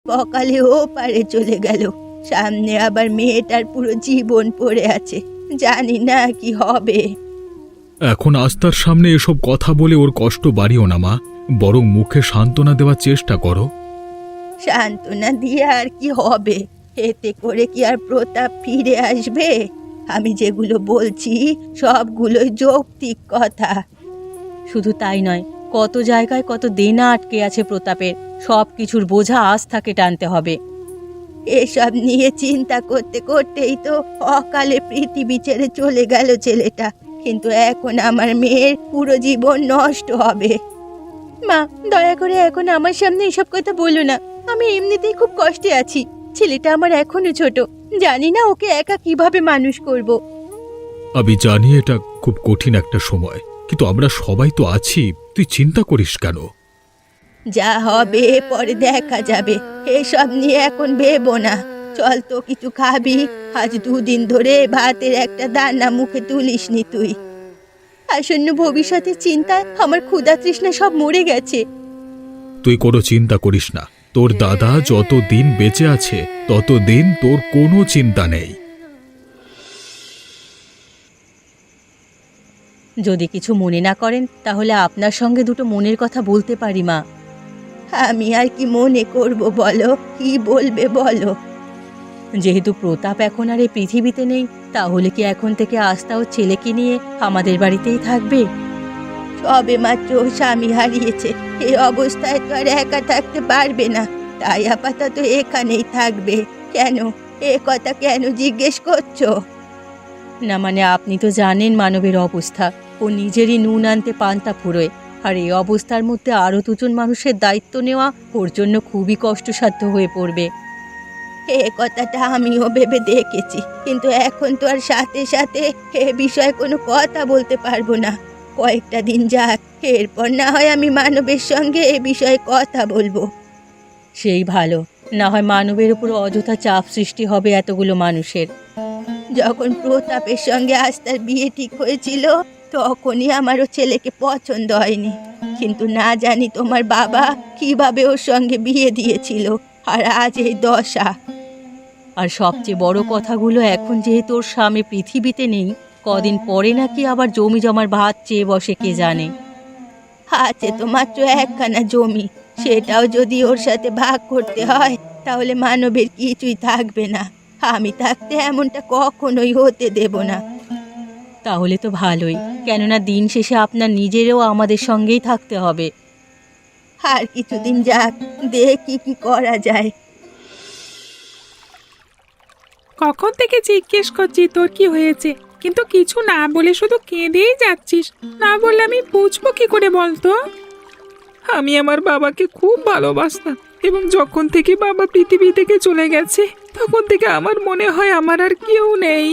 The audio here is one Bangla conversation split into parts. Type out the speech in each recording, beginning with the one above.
সকালে ও পারে চলে গেল, সামনে আবার মেয়েটার পুরো জীবন পড়ে আছে, জানি না কি হবে। এখন আস্থার সামনে এসব কথা বলে ওর কষ্ট বাড়িও না মা, বরং মুখে সান্ত্বনা দেওয়ার চেষ্টা করো। সান্ত্বনা দিয়ে আর কি হবে? এতে করে কি আর প্রতাপ ফিরে আসবে? আমি যেগুলো বলছি সবগুলোই যৌক্তিক কথা। শুধু তাই নয়, কত জায়গায় কত দেনা আটকে আছে প্রতাপের, সব কিছুর বোঝা আজ তাকে টানতে হবে। এসব নিয়ে চিন্তা করতে করতেই তো অকালে পৃথিবী ছেড়ে চলে গেল ছেলেটা, কিন্তু এখন আমার মেয়ের পুরো জীবন নষ্ট হবে। মা, দয়া করে এখন আমার সামনে এসব কথা বলো না। আমি এমনিতেই খুব কষ্টে আছি। ছেলেটা আমার এখনো ছোট, জানি না ওকে একা কিভাবে মানুষ করব। আমি জানি এটা খুব কঠিন একটা সময়, কিন্তু আমরা সবাই তো আছি, তুই চিন্তা করিস কেন? যা হবে পরে দেখা যাবে, এসব নিয়ে এখন ভেবো না। চল তো কিছু খাবি, আজ 2 দিন ধরে ভাতের একটা দানা মুখে তুলিসনি তুই। আসন্ন ভবিষ্যতের চিন্তায় আমার ক্ষুধা তৃষ্ণা সব মরে গেছে। তুই কোনো চিন্তা করিস না, তোর দাদা যতদিন বেঁচে আছে ততদিন তোর কোনো চিন্তা নেই। যদি কিছু মনে না করেন তাহলে আপনার সঙ্গে দুটো মনের কথা বলতে পারি মা। আমি আর কি মনে করব বলো, কি বলবে বলো। যেহেতু প্রতাপ এখন আর এই পৃথিবীতে নেই, তাহলে কি এখন থেকে আস্থা ও ছেলেকে নিয়ে আমাদের বাড়িতেই থাকবে? সবে মাত্র স্বামী হারিয়েছে, এই অবস্থায় তো আর একা থাকতে পারবে না, তাই আপাতত এখানেই থাকবে। কেন, এ কথা কেন জিজ্ঞেস করছো? না মানে আপনি তো জানেন মানবের অবস্থা, ও নিজেরই নুন আনতে পান্তা ফুরোয়, আর এই অবস্থার মধ্যে আরও 2জন মানুষের দায়িত্ব নেওয়া ওর জন্য খুবই কষ্টসাধ্য হয়ে পড়বে। এ কথাটা আমিও ভেবে দেখেছি, কিন্তু এখন তো আর সাথে সাথে এ বিষয়ে কোনো কথা বলতে পারবো না। কয়েকটা দিন যাক, এরপর না হয় আমি মানবের সঙ্গে এ বিষয়ে কথা বলবো। সেই ভালো, না হয় মানবের উপর অযথা চাপ সৃষ্টি হবে এতগুলো মানুষের। যখন প্রতাপের সঙ্গে আস্থার বিয়ে ঠিক হয়েছিল তখনই আমারও ছেলেকে পছন্দ হয়নি, কিন্তু না জানি তোমার বাবা কিভাবে ওর সঙ্গে বিয়ে দিয়েছিল, আর আজ এই দশা। আর সবচেয়ে বড় কথাগুলো, এখন যেহেতু ওর স্বামী পৃথিবীতে নেই, কদিন পরে নাকি আবার জমি জমার ভাত চেয়ে বসে কে জানে। আছে তো মাত্র একখানা জমি, সেটাও যদি ওর সাথে ভাগ করতে হয় তাহলে মানবের কিছুই থাকবে না। আমি থাকতে এমনটা কখনোই হতে দেব না। তাহলে তো ভালোই, কেননা দিন শেষে আপনার নিজেরও আমাদের সঙ্গেই থাকতে হবে। আর কিছুদিন যাক, দেখি কি করা যায়। কখন থেকে জিজ্ঞেস করছি তোর কি হয়েছে, কিন্তু কিছু না বলে শুধু কেঁদেই যাচ্ছিস। না বললে আমি বুঝবো কি করে বলতো? আমি আমার বাবাকে খুব ভালোবাসতাম, এবং যখন থেকে বাবা পৃথিবী থেকে চলে গেছে তখন থেকে আমার মনে হয় আমার আর কেউ নেই।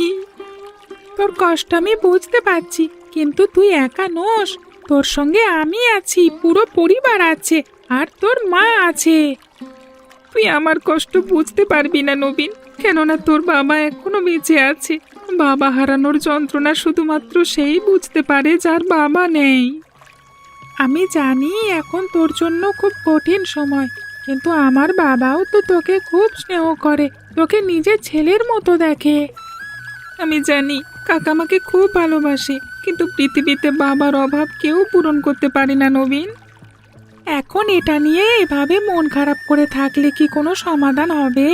তোর কষ্ট আমি বুঝতে পারছি, কিন্তু তুই একা নোস, তোর সঙ্গে আমি আছি, পুরো পরিবার আছে, আর তোর মা আছে। তুই আমার কষ্ট বুঝতে পারবি না নবীন, কেননা তোর বাবা এখনো বেঁচে আছে। বাবা হারানোর যন্ত্রণা শুধুমাত্র সেই বুঝতে পারে যার বাবা নেই। আমি জানি এখন তোর জন্য খুব কঠিন সময়, কিন্তু আমার বাবাও তো তোকে খুব স্নেহ করে, তোকে নিজের ছেলের মতো দেখে। আমি জানি কাকামাকে খুব ভালোবাসে, কিন্তু পৃথিবীতে বাবার অভাব কেউ পূরণ করতে পারে না নবীন। এখন এটা নিয়ে এভাবে মন খারাপ করে থাকলে কি কোনো সমাধান হবে?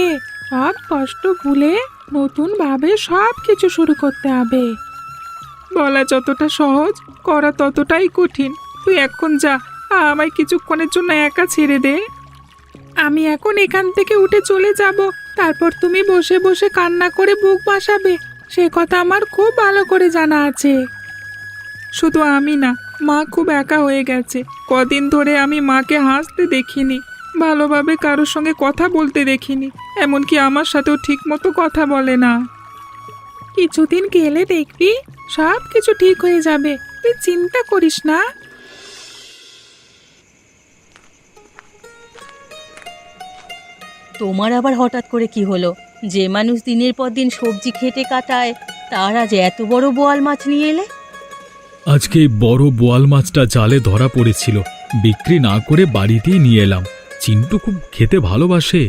সব কষ্ট ভুলে নতুন ভাবে সব কিছু শুরু করতে হবে। বলা যতটা সহজ, করা ততটাই কঠিন। তুই এখন যা, আমায় কিছুক্ষণের জন্য একা ছেড়ে দে। আমি এখন এখান থেকে উঠে চলে যাব, তারপর তুমি বসে বসে কান্না করে বুক ভাসাবে, সে কথা আমার খুব ভালো করে জানা আছে। শুধু আমি না, মা খুব একা হয়ে গেছে। কদিন ধরে আমি মাকে হাসতে দেখিনি, ভালোভাবে কারোর সঙ্গে কথা বলতে দেখিনি, এমনকি আমার সাথেও ঠিকমতো কথা বলে না। কিছুদিন গেলে দেখবি সব কিছু ঠিক হয়ে যাবে, তুই চিন্তা করিস না। তোমার আবার হঠাৎ করে কি হলো? যে মানুষ দিনের পর দিন সবজি খেটে কাটায়, তার আজ এত বড় বোয়াল মাছ নিয়ে এলে? আজকে এই বড় বোয়াল মাছটা জালে ধরা পড়েছিল, বিক্রি না করে বাড়িতেই নিয়ে এলাম। চিন্টু খুব খেতে ভালোবাসে,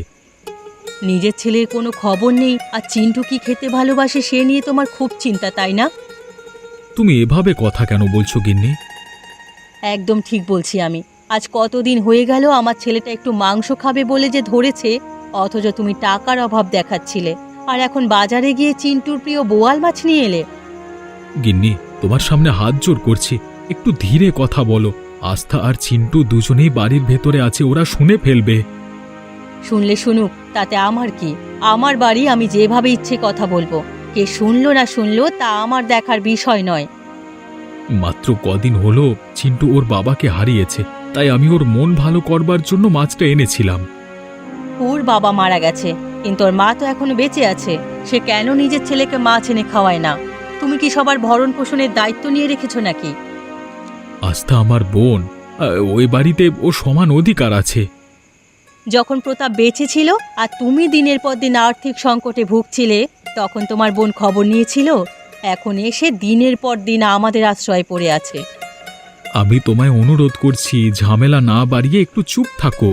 নিজের ছেলের কোনো খবর নেই, আর চিন্টু কি খেতে ভালোবাসে সে নিয়ে তোমার খুব চিন্তা, তাই না? তুমি এভাবে কথা কেন বলছো গিন্নি? একদম ঠিক বলছি আমি। আজ কতদিন হয়ে গেল আমার ছেলেটা একটু মাংস খাবে বলে যে ধরেছে, অথচ তুমি টাকার অভাব দেখাচ্ছিলে, আর এখন বাজারে গিয়ে চিন্টুর প্রিয় বোয়াল মাছ নিয়ে এলে। গিন্নি, তোমার সামনে হাত জোর করছি, একটু ধীরে কথা বলো। আস্থা আর চিন্টু দুজনেই বাড়ির ভেতরে আছে, ওরা শুনে ফেলবে। শুনলে শুনুক, তাতে আমার কি? আমার বাড়ি, আমি যেভাবে ইচ্ছে কথা বলবো। কে শুনলো না শুনলো তা আমার দেখার বিষয় নয়। মাত্র কদিন হলো চিন্টু ওর বাবাকে হারিয়েছে, তাই আমি ওর মন ভালো করবার জন্য মাছটা এনেছিলাম। ওর বাবা মারা গেছে, কিন্তু ওর মা তো এখনো বেঁচে আছে। সে কেন নিজের ছেলেকে মাছ এনে খাওয়ায় না? তুমি কি সবার ভরণ পোষণের দায়িত্ব নিয়ে রেখেছো নাকি? আস্থা আমার বোন, ওই বাড়িতে ও সমান অধিকার আছে। যখন প্রতাপ বেঁচে ছিল আর তুমি দিনের পর দিন আর্থিক সংকটে ভুগছিলে, তখন তোমার বোন খবর নিয়েছিল? এখন এসে দিনের পর দিন আমাদের আশ্রয়ে পড়ে আছে। আমি তোমায় অনুরোধ করছি, ঝামেলা না বাড়িয়ে একটু চুপ থাকো।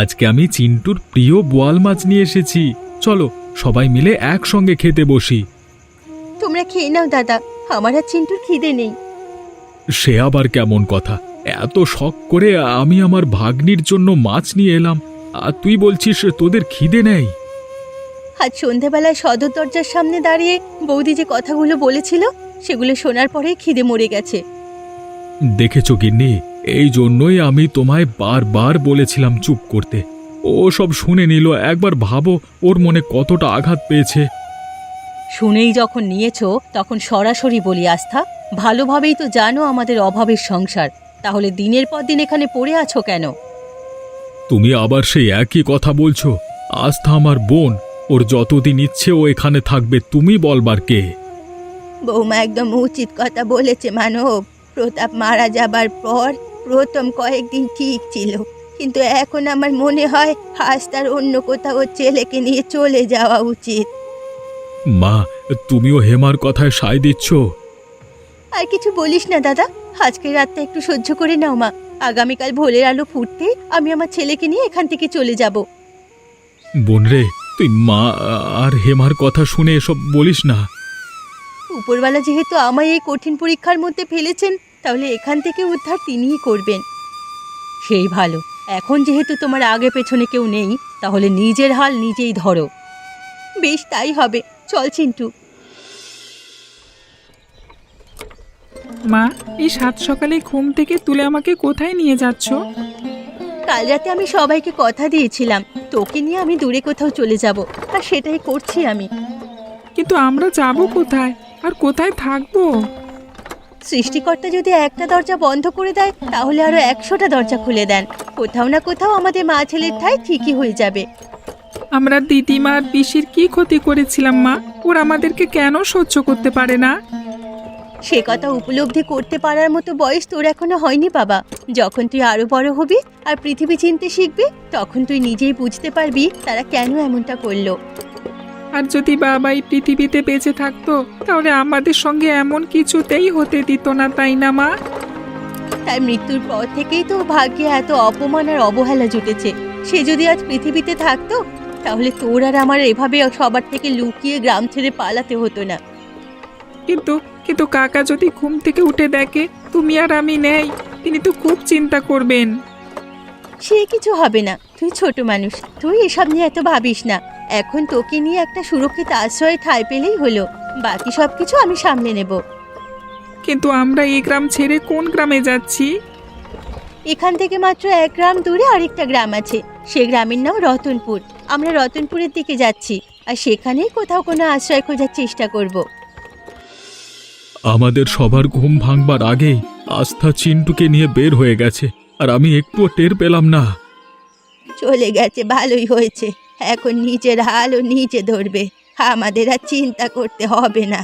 আজকে আমি চিন্টুর প্রিয় বোয়াল মাছ নিয়ে এসেছি, চলো সবাই মিলে একসঙ্গে খেতে বসি। তোমরা খেয়ে নাও দাদা, আমার আর চিন্টুর খিদে নেই। সে আবার কেমন কথা? এত শখ করে আমি আমার ভাগ্নির জন্য মাছ নিয়ে এলাম, আর তুই বলছিস তোদের খিদে নেই? আজ সন্ধেবেলায় সদর দরজার সামনে দাঁড়িয়ে বৌদি যে কথাগুলো বলেছিল, সেগুলো শোনার পরেই খিদে মরে গেছে। দেখেছ গিন্নি, এই জন্যই আমি তোমায় বারবার বলেছিলাম চুপ করতে। ও সব শুনে নিল। একবার ভাবো ওর মনে কতটা আঘাত পেয়েছে। শুনেই যখন নিয়েছো তখন সরাসরি বলি আস্থা, ভালোভাবেই তো জানো আমাদের অভাবের সংসার, তাহলে দিনের পর দিন এখানে পড়ে আছো কেন? তুমি আবার সেই একই কথা বলছো? আস্থা আমার বোন, ওর যতদিন ইচ্ছে ও এখানে থাকবে, তুমি বলবার কে? বৌমা একদম উচিত কথা বলেছে মানব। প্রতাপ মারা যাবার পর প্রথম কয়েকদিন ঠিক ছিল, কিন্তু এখন আমার মনে হয় আজ তার অন্য কোথাও ওর ছেলেকে নিয়ে চলে যাওয়া উচিত। মা, তুমিও হেমার কথায় সায় দিচ্ছ? আর কিছু বলিস না দাদা, আজকের রাতটা একটু সহ্য করে নাও মা। আগামীকাল ভোরের আলো ফুটতেই আমি আমার ছেলেকে নিয়ে এখান থেকে চলে যাব। বোন রে, তুই মা আর হেমার কথা শুনে এসব বলিস না। উপরওয়ালা যেহেতু আমায় এই কঠিন পরীক্ষার মধ্যে ফেলেছেন, তাহলে এখান থেকে উদ্ধার তিনিই করবেন। সেই ভালো, এখন যেহেতু তোমার আগে পেছনে কেউ নেই, তাহলে নিজের হাল নিজেই ধরো। বেশ, তাই হবে। চল চিন্টু। মা, এই সাত সকালে ঘুম থেকে তুলে আমাকে কোথায় নিয়ে যাচ্ছ? কাল রাতে আমি সবাইকে কথা দিয়েছিলাম, তোকে নিয়ে আমি দূরে কোথাও চলে যাব, আর সেটাই করছি আমি। কিন্তু আমরা যাব কোথায় আর কোথায় থাকবো? সৃষ্টিকর্তা যদি একটা দরজা বন্ধ করে দেয়, তাহলে আরো 100টা দরজা খুলে দেন। কোথাও না কোথাও আমাদের মা ছেলের ঠাঁই ঠিকই হয়ে যাবে। আমরা দিদিমা আর পিসির কি ক্ষতি করেছিলাম মা? ওরা আমাদেরকে কেন সহ্য করতে পারে না? সে কথা উপলব্ধি করতে পারার মতো বয়স তোর এখনো হয়নি বাবা। যখন তুই আরো বড় হবি আর পৃথিবী চিনতে শিখবি, তখন তুই নিজেই বুঝতে পারবি তারা কেন এমনটা করলো। আর যদি বাবা এই পৃথিবীতে বেঁচে থাকতো, তাহলে আমাদের সঙ্গে এমন কিছুতেই হতে দিত না, তাই না মা? তার মৃত্যুর পর থেকেই তো ভাগ্যে এত অপমান আর অবহেলা জুটেছে। সে যদি আজ পৃথিবীতে থাকতো, তাহলে তোর আর আমার এভাবে সবার থেকে লুকিয়ে গ্রাম ছেড়ে পালাতে হতো না। কিন্তু কিন্তু কাকা যদি ঘুম থেকে উঠে দেখে তুমি আর আমি নেই, তিনি তো খুব চিন্তা করবেন। সে কিছু হবে না, তুই ছোট মানুষ, তুই এসব নিয়ে এত ভাবিস না। এখন তোকে নিয়ে একটা সুরক্ষিত আশ্রয়ে ঠাঁই পেলেই হলো, বাকি সব কিছু আমি সামলে নেব। কিন্তু আমরা এই গ্রাম ছেড়ে কোন গ্রামে যাচ্ছি? এখান থেকে মাত্র 1 গ্রাম দূরে আরেকটা গ্রাম আছে, সে গ্রামের নাম রতনপুর। আমরা রতনপুরের দিকে যাচ্ছি, আর সেখানেই কোথাও কোনো আশ্রয় খোঁজার চেষ্টা করব। আমাদের সবার ঘুম ভাঙবার আগেই আস্থা চিন্টুকে নিয়ে বের হয়ে গেছে, আর আমি একটুও টের পেলাম না। চলে গেছে, ভালোই হয়েছে। এখন নিজের হালও নিজে ধরবে, আমাদের আর চিন্তা করতে হবে না।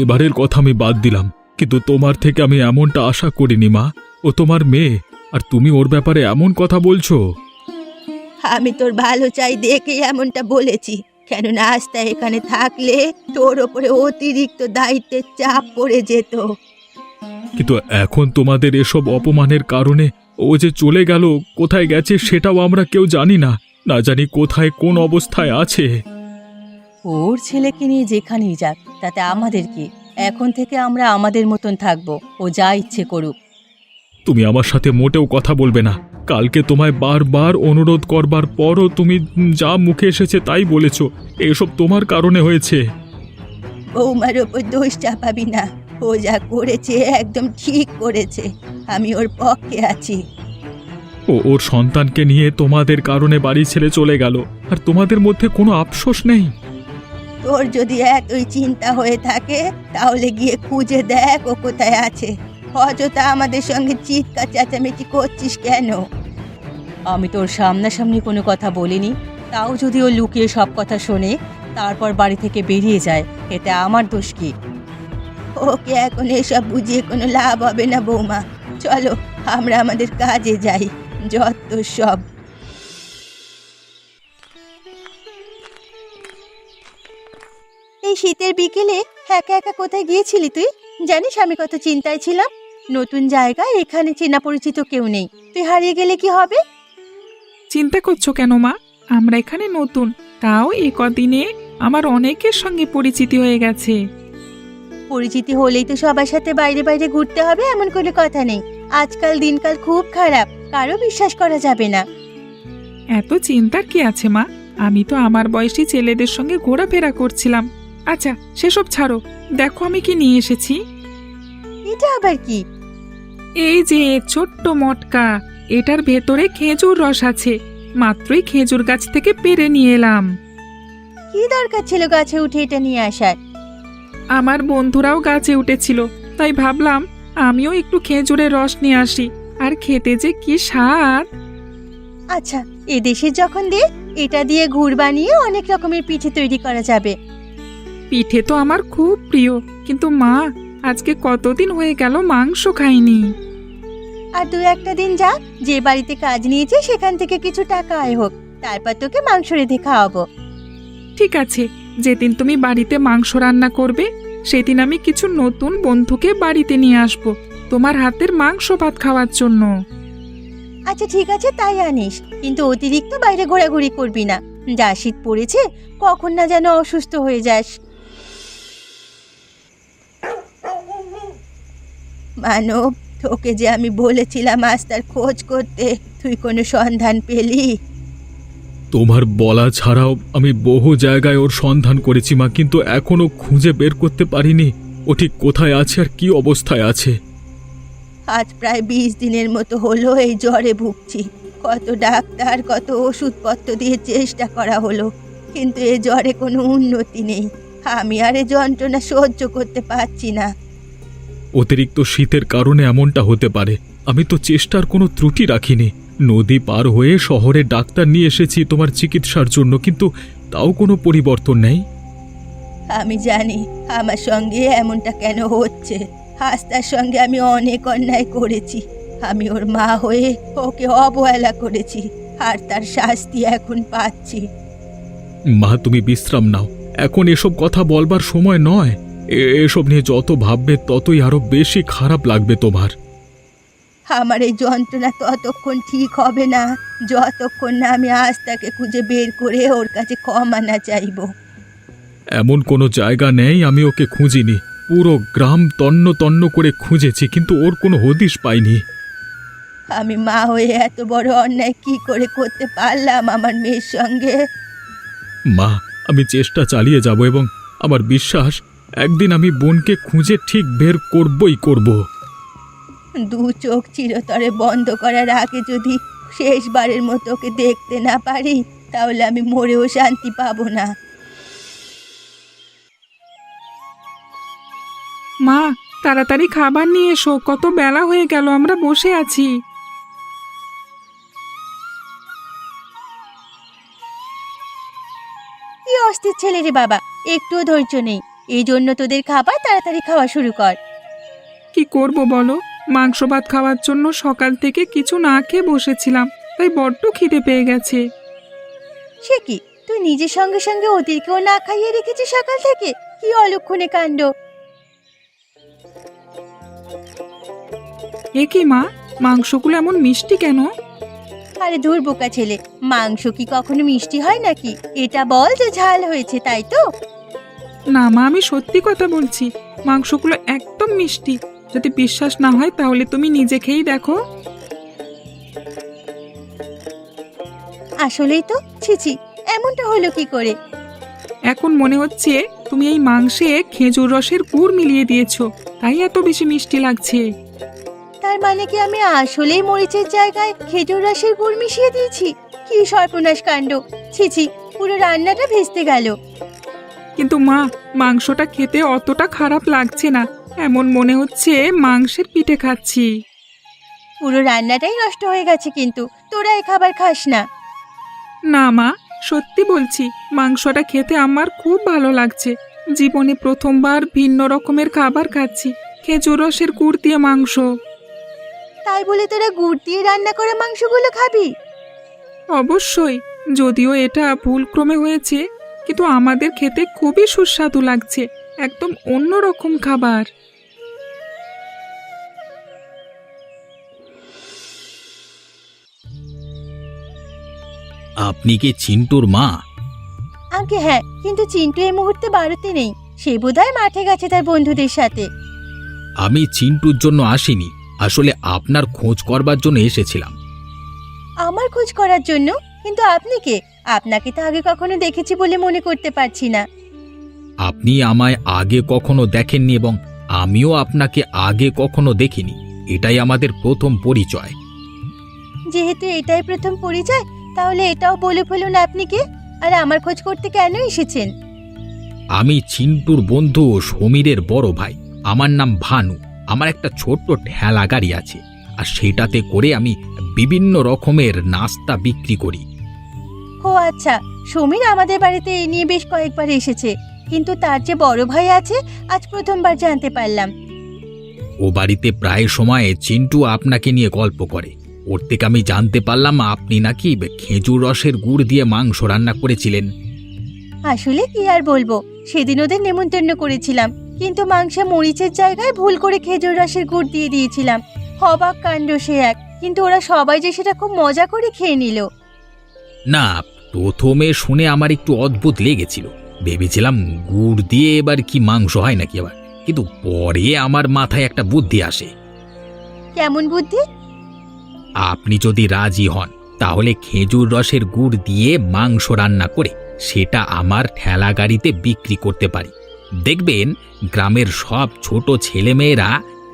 এবারের কথা আমি বাদ দিলাম, কিন্তু তোমার থেকে আমি এমনটা আশা করিনি মা। ও তোমার মেয়ে, আর তুমি ওর ব্যাপারে এমন কথা বলছো। আমি তোর ভালো চাই দেখেই এমনটা বলেছি, কেননা আস্থা এখানে থাকলে তোর ওপরে অতিরিক্ত দায়িত্বের চাপ পড়ে যেত। কিন্তু এখন তোমাদের এসব অপমানের কারণে ও যে চলে গেল, কোথায় গেছে সেটাও আমরা কেউ জানি না। না জানি কোথায় কোন অবস্থায় আছে। ওর ছেলেকে নিয়ে যেখানেই যাক, তাতে আমাদের কি? এখন থেকে আমরা আমাদের মতন থাকবো, ও যা ইচ্ছে করুক। তুমি আমার সাথে মোটেও কথা বলবে না। কালকে তোমায় বারবার অনুরোধ করবার পরও তুমি যা মুখে এসেছে তাই বলেছ। এসব তোমার কারণে হয়েছে। বৌমার ওপর দোষ চাপাবি না। ও যা করেছে একদম ঠিক করেছে। আমি ওর পক্ষে আছি। ওর সন্তানকে নিয়ে তোমাদের কারণে বাড়ি ছেড়ে চলে গেল, আর তোমাদের মধ্যে কোনো আফসোস নেই? তোর যদি এতই চিন্তা হয়ে থাকে তাহলে গিয়ে খুঁজে দেখ ও কোথায় আছে। অযথা আমাদের সঙ্গে চিৎকার চেঁচামেচি করছিস কেন? আমি তোর সামনাসামনি কোনো কথা বলিনি, তাও যদি ও লুকিয়ে সব কথা শোনে তারপর বাড়ি থেকে বেরিয়ে যায়, এতে আমার দোষ কি? ওকে এখন এসব বুঝিয়ে কোনো লাভ হবে না বৌমা। চলো আমরা আমাদের কাজে যাই। যত সব। এই শীতের বিকেলে একা একা কোথায় গিয়েছিলি তুই? জানিস আমি কত চিন্তায় ছিলাম। নতুন জায়গা, এখানে চেনা পরিচিত কেউ নেই। তুই হারিয়ে গেলে কি হবে? চিন্তা করছো কেন মা? আমরা এখানে নতুন, তাও এ কদিনে আমার অনেকের সঙ্গে পরিচিতি হয়ে গেছে। পরিচিতি হলেই তো সবার সাথে বাইরে বাইরে ঘুরতে হবে এমন কোনো কথা নেই। আজকাল দিনকাল খুব খারাপ, কারো বিশ্বাস করা যাবে না। এত চিন্তার কি আছে মা? আমি তো আমার বয়সী ছেলেদের সঙ্গে ঘোরাফেরা করছিলাম। আচ্ছা সেসব ছাড়ো, দেখো আমি কি নিয়ে এসেছি। এটা আবার কি? এই যে ছোট্ট মটকা, এটার ভেতরে খেজুর রস আছে। মাত্রই খেজুর গাছ থেকে পেড়ে নিয়ে এলাম। কি দরকার ছিল গাছে উঠে এটা নিয়ে আসার? আমার বন্ধুরাও গাছে উঠেছিল, তাই ভাবলাম আমিও একটু খেজুরের রস নিয়ে আসি। আর খেতে যে কি স্বাদ! আচ্ছা, এদেশে যখন দে, এটা দিয়ে গুড় বানিয়ে অনেক রকমের পিঠে তৈরি করা যাবে। পিঠে তো আমার খুব প্রিয়, কিন্তু মা আজকে কতদিন হয়ে গেল মাংস খাইনি। আর দু একটা দিন যা, যে বাড়িতে কাজ নিয়েছে সেখান থেকে কিছু টাকা আয় হোক, তারপর তোকে মাংস রেঁধে খাওয়াবো। ঠিক আছে, যেদিন তুমি বাড়িতে মাংস রান্না করবে সেদিন আমি কিছু নতুন বন্ধুকে বাড়িতে নিয়ে আসব তোমার হাতের মাংস ভাত খাওয়ার জন্য। আচ্ছা ঠিক আছে, তাই আনিস, কিন্তু অতিরিক্ত বাইরে ঘোরাঘুরি করবি না। যা শীত পড়েছে, কখন না যেন অসুস্থ হয়ে যাস। মানব, তোকে যে আমি বলেছিলাম আজ তার খোঁজ করতে, তুই কোনো সন্ধান পেলি? তোমার বলা ছাড়াও আমি বহু জায়গায় ওর সন্ধান করেছি মা, কিন্তু এখনো খুঁজে বের করতে পারিনি ও ঠিক কোথায় আছে আর কি অবস্থায় আছে। আজ প্রায় 20 দিনের মতো হলো এই জ্বরে ভুগছি। কত ডাক্তার, কত ওষুধপত্র দিয়ে চেষ্টা করা হলো, কিন্তু এ জ্বরে কোনো উন্নতি নেই। আমি আর এ যন্ত্রণা সহ্য করতে পারছি না। অতিরিক্ত শীতের কারণে এমনটা হতে পারে। আমি তো চেষ্টার কোনো ত্রুটি রাখিনি। নদী পার হয়ে শহরে ডাক্তার নিয়ে এসেছি তোমার চিকিৎসার জন্য, কিন্তু তাও কোনো পরিবর্তন নেই। আমি জানি আমার সঙ্গে এমনটা কেন হচ্ছে। আস্তার সঙ্গে আমি অনেক অন্যায় করেছি। আমি ওর মা হয়ে ওকে অবহেলা করেছি, আর তার শাস্তি এখন পাচ্ছি। মা তুমি বিশ্রাম নাও, এখন এসব কথা বলবার সময় নয়। এসব নিয়ে যত ভাববে ততই আরো বেশি খারাপ লাগবে তোমার। আমার এই যন্ত্রণা ততক্ষণ ঠিক হবে না যতক্ষণ না আমি আস্তাকে খুঁজে বের করে ওর কাছে ক্ষমা না চাইব। এমন কোনো জায়গা নেই আমি ওকে খুঁজিনি। পুরো গ্রাম তন্ন তন্ন করে খুঁজেছি, কিন্তু ওর কোনো হদিশ পাইনি। আমি মা হয়ে এত বড় অন্যায় কি করে করতে পারলাম আমার মেয়ের সঙ্গে? মা, আমি চেষ্টা চালিয়ে যাব এবং আমার বিশ্বাস একদিন আমি বোনকে খুঁজে ঠিক বের করবই করব। দু চোখ চিরতরে বন্ধ করার আগে যদি শেষবারের মতো ওকে দেখতে না পারি, তাহলে আমি মরেও শান্তি পাবো না। মা তাড়াতাড়ি খাবার নিয়ে এসো, কত বেলা হয়ে গেল, আমরা বসে আছি। কি অস্থির ছেলে রে বাবা, একটুও ধৈর্য নেই। এই জন্য তোদের খাবার তাড়াতাড়ি খাওয়া শুরু কর। কি করব বলো, মাংস ভাত খাওয়ার জন্য সকাল থেকে কিছু না খেয়ে বসেছিলাম, তাই বড্ড খিদে পেয়ে গেছে। সে কি, তুই নিজের সঙ্গে সঙ্গে ওদেরকেও না খাইয়ে রেখেছিস সকাল থেকে? কি অলক্ষণে কাণ্ড! এ কি মা, মাংসগুলো এমন মিষ্টি কেন? আরে ধুর বোকা ছেলে, মাংস কি কখনো মিষ্টি হয় নাকি? এটা বল যে ঝাল হয়েছে, তাই তো? না মা, আমি সত্যি কথা বলছি, মাংসগুলো একদম মিষ্টি। যদি বিশ্বাস না হয় তাহলে তুমি নিজে খেয়েই দেখো। আসলেই তো, ছিছি, এমনটা হলো কি করে? এখন মনে হচ্ছে তুমি এই মাংসে খেজুর রসের গুড় মিলিয়ে দিয়েছো, তাই এত বেশি মিষ্টি লাগছে। তার মানে কি আমি আসলেই মরিচের জায়গায় খেজুর রসের গুড় মিশিয়ে দিয়েছি? কি সর্বনাশ কাণ্ড! ছিছি, পুরো রান্নাটা ভেস্তে গেল। কিন্তু মা, মাংসটা খেতে অতটা খারাপ লাগছে না, এমন মনে হচ্ছে মাংসের পিঠে খাচ্ছি। পুরো রান্নাটাই নষ্ট হয়ে গেছে, কিন্তু তোরা এই খাবার খাস না। না মা, সত্যি বলছি, মাংসটা খেতে আমার খুব ভালো লাগছে। জীবনে প্রথমবার ভিন্ন রকমের খাবার খাচ্ছি, খেজুর রসের গুড় দিয়ে মাংস। তাই বলে তোরা গুড় দিয়ে রান্না করা মাংসগুলো খাবি? অবশ্যই, যদিও এটা ভুলক্রমে হয়েছে, কিন্তু আমাদের খেতে খুবই সুস্বাদু লাগছে, একদম অন্যরকম খাবার। আপনি কি চিন্টুর মা? আগে হ্যাঁ, কিন্তু চিন্টু এই মুহূর্তে বাড়িতে নেই। সে বোধহয় মাঠে গেছে তার বন্ধুদের সাথে। আমি চিন্টুর জন্য আসিনি, আসলে আপনার খোঁজ করবার জন্য এসেছিলাম। আমার খোঁজ করার জন্য? কিন্তু আপনি কে? আপনাকে তো আগে কখনো দেখেছি বলে মনে করতে পারছি না। আপনি আমায় আগে কখনো দেখেননি এবং আমিও আপনাকে আগে কখনো দেখিনি। এটাই আমাদের প্রথম পরিচয়। যেহেতু এটাই প্রথম পরিচয়, তাহলে এটাও বলে ফেলুন আপনি কে, আর আমার খোঁজ করতে কেন এসেছেন? আমি চিন্টুর বন্ধু সমীরের বড় ভাই। আমার নাম ভানু। আমার একটা ছোট্ট ঠেলা গাড়ি আছে, আর সেটাতে করে আমি বিভিন্ন রকমের নাস্তা বিক্রি করি। ও আচ্ছা, সমীর আমাদের বাড়িতে এই নিয়ে বেশ কয়েকবার এসেছে, কিন্তু তার যে বড় ভাই আছে আজ প্রথমবার জানতে পারলাম। ও বাড়িতে প্রায় সময় চিন্টু আপনাকে নিয়ে গল্প করে। ওর থেকে আমি জানতে পারলাম আপনি নাকি খেজুর রসের গুড় দিয়ে মাংস রান্না করেছিলেন। আসলে কি আর বলবো, সেদিন ওদের নেমন্তন্ন করেছিলাম, কিন্তু মাংসে মরিচের জায়গায় ভুল করে খেজুর রসের গুড় দিয়ে দিয়েছিলাম। অবাক কাণ্ড সে এক, কিন্তু ওরা সবাই যে সেটা খুব মজা করে খেয়ে নিল। না, প্রথমে শুনে আমার একটু অদ্ভুত লেগেছিল। ভেবেছিলাম গুড় দিয়ে এবার কি মাংস হয় নাকি আবার, কিন্তু পরে আমার মাথায় একটা বুদ্ধি আসে। কেমন বুদ্ধি? আপনি যদি রাজি হন তাহলে খেজুর রসের গুড় দিয়ে মাংস রান্না করে সেটা আমার ঠেলা গাড়িতে বিক্রি করতে পারি। দেখবেন গ্রামের সব ছোট ছেলেমেয়েরা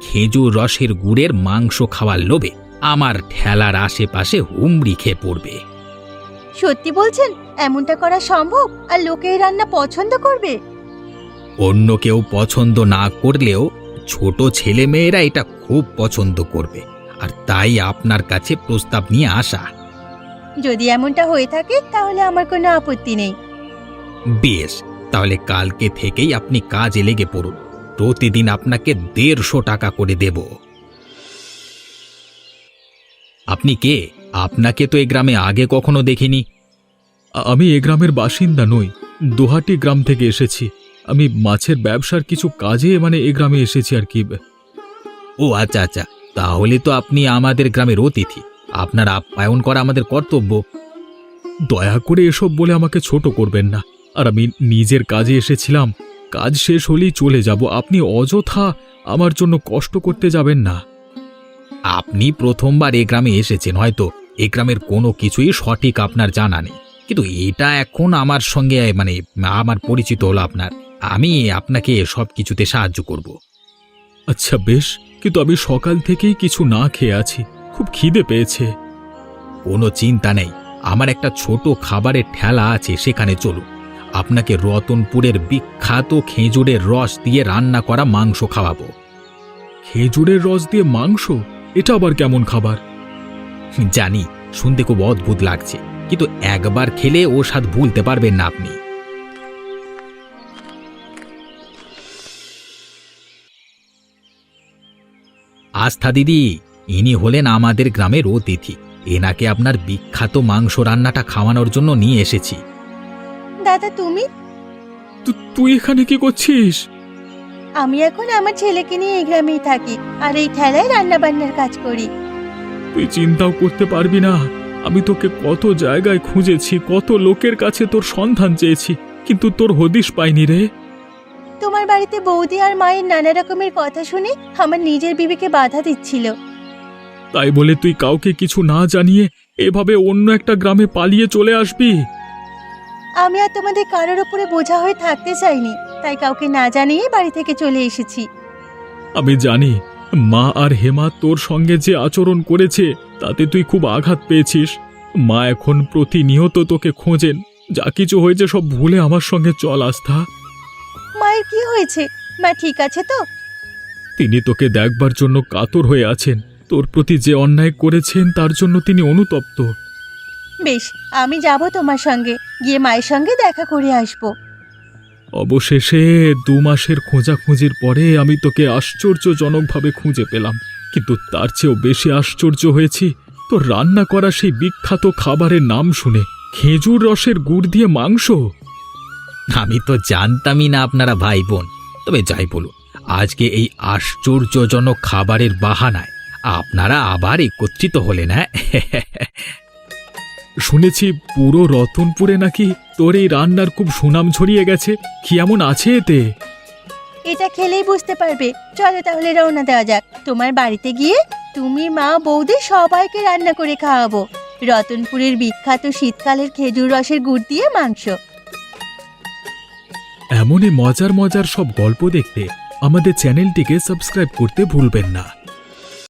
খেজুর রসের গুড়ের মাংস খাওয়ার লোভে আমার ঠেলার আশেপাশে হুমড়ি খেয়ে পড়বে। সত্যি বলছেন? এমনটা করা সম্ভব? আর লোকে এই রান্না পছন্দ করবে? অন্য কেউ পছন্দ না করলেও ছোট ছেলেমেয়েরা এটা খুব পছন্দ করবে, আর তাই আপনার কাছে প্রস্তাব নিয়ে আসা। যদি এমনটা হয়ে থাকে তাহলে আমার কোনো আপত্তি নেই। বেশ, তাহলে কালকে থেকেই আপনি কাজে লেগে পড়ুন। প্রতিদিন আপনাকে 150 টাকা করে দেব। আপনি কে? আপনাকে তো এই গ্রামে আগে কখনো দেখিনি। আমি এ গ্রামের বাসিন্দা নই, দোহাটি গ্রাম থেকে এসেছি। আমি মাছের ব্যবসার কিছু কাজে এ গ্রামে এসেছি আর কি। ও আচ্ছা আচ্ছা, তাহলে তো আপনি আমাদের গ্রামের অতিথি। আপনার আপ্যায়ন করা আমাদের কর্তব্য। দয়া করে এসব বলে আমাকে ছোট করবেন না। আর আমি নিজের কাজে এসেছিলাম, কাজ শেষ হলেই চলে যাব। আপনি অযথা আমার জন্য কষ্ট করতে যাবেন না। আপনি প্রথমবার এ গ্রামে এসেছেন, হয়তো এ গ্রামের কোনো কিছুই সঠিক আপনার জানা নেই, কিন্তু এটা এখন আমার সঙ্গে আমার পরিচিত হলো আপনার। আমি আপনাকে সব কিছুতে সাহায্য করব। আচ্ছা বেশ, কিন্তু আমি সকাল থেকেই কিছু না খেয়ে আছি, খুব খিদে পেয়েছে। কোনো চিন্তা নেই, আমার একটা ছোট খাবারের ঠেলা আছে, সেখানে চলুন। আপনাকে রতনপুরের বিখ্যাত খেজুরের রস দিয়ে রান্না করা মাংস খাওয়াবো। খেজুরের রস দিয়ে মাংস? এটা আবার কেমন খাবার? জানি, শুনতে খুব অদ্ভুত লাগছে, কিন্তু একবার খেলে ও স্বাদ ভুলতে পারবেন না আপনি। আস্থা দিদি, ইনি হলেন আমাদের গ্রামের অতিথি। এনাকে আপনার বিখ্যাত মাংস রান্নাটা খাওয়ানোর জন্য নিয়ে এসেছি। দাদা তুমি? তুই এখানে কি করছিস? আমি এখন আমার ছেলেকে নিয়ে এই গ্রামেই থাকি আর এই ঠেলায় রান্না বান্নার কাজ করি। তুই চিন্তাও করতে পারবি না, আমি তোকে কত জায়গায় খুঁজেছি, কত লোকের কাছে তোর সন্ধান চেয়েছি, কিন্তু তোর হদিশ পাইনি রে। তোমার বাড়িতে বৌদি আর মায়ের নানা রকমের কথা শুনে আমার নিজের বিবেকে বাধা দিচ্ছিল। তাই বলে তুই কাউকে কিছু না জানিয়ে এভাবে অন্য একটা গ্রামে পালিয়ে চলে আসবি? আমি আর তোমাদের কারোর উপরে বোঝা হয়ে থাকতে চাইনি, তাই কাউকে না জানিয়ে বাড়ি থেকে চলে এসেছি। আমি জানি মা আর হেমা তোর সঙ্গে যে আচরণ করেছে তাতে তুই খুব আঘাত পেয়েছিস। মা এখন প্রতিনিয়ত তোকে খোঁজেন। যা কিছু হয়েছে সব ভুলে আমার সঙ্গে চল আস্থা। মায়ের কি হয়েছে? মা ঠিক আছে তো? তিনি তোকে দেখবার জন্য কাতর হয়ে আছেন। তোর প্রতি যে অন্যায় করেছেন তার জন্য তিনি অনুতপ্ত। বেশ, আমি যাব তোমার সঙ্গে, গিয়ে মায়ের সঙ্গে দেখা করে আসবো। অবশেষে 2 মাসের খোঁজাখুঁজির পরে আমি তোকে আশ্চর্যজনকভাবে খুঁজে পেলাম, কিন্তু তার চেয়েও বেশি আশ্চর্য হয়েছি তোর রান্না করা সেই বিখ্যাত খাবারের নাম শুনে। খেজুর রসের গুড় দিয়ে মাংস। আমি তো জানতামই না আপনারা ভাই বোন। তবে যাই বলুন, আজকে এই আশ্চর্যজনক খাবারের বাহানায় আপনারা আবার একত্রিত হলেন, হ্যাঁ? শুনেছি পুরো রতনপুরে নাকি তোর এই রান্নার খুব সুনাম ছড়িয়ে গেছে। কি এমন আছে এতে? এটা খেলেই বুঝতে পারবে। চলো তাহলে রওনা দেওয়া যাক। তোমার বাড়িতে গিয়ে তুমি, মা, বৌদি সবাইকে রান্না করে খাওয়াবো রতনপুরের বিখ্যাত শীতকালের খেজুর রসের গুড় দিয়ে মাংস। এমনই মজার মজার সব গল্প দেখতে আমাদের চ্যানেলটিকে সাবস্ক্রাইব করতে ভুলবেন না।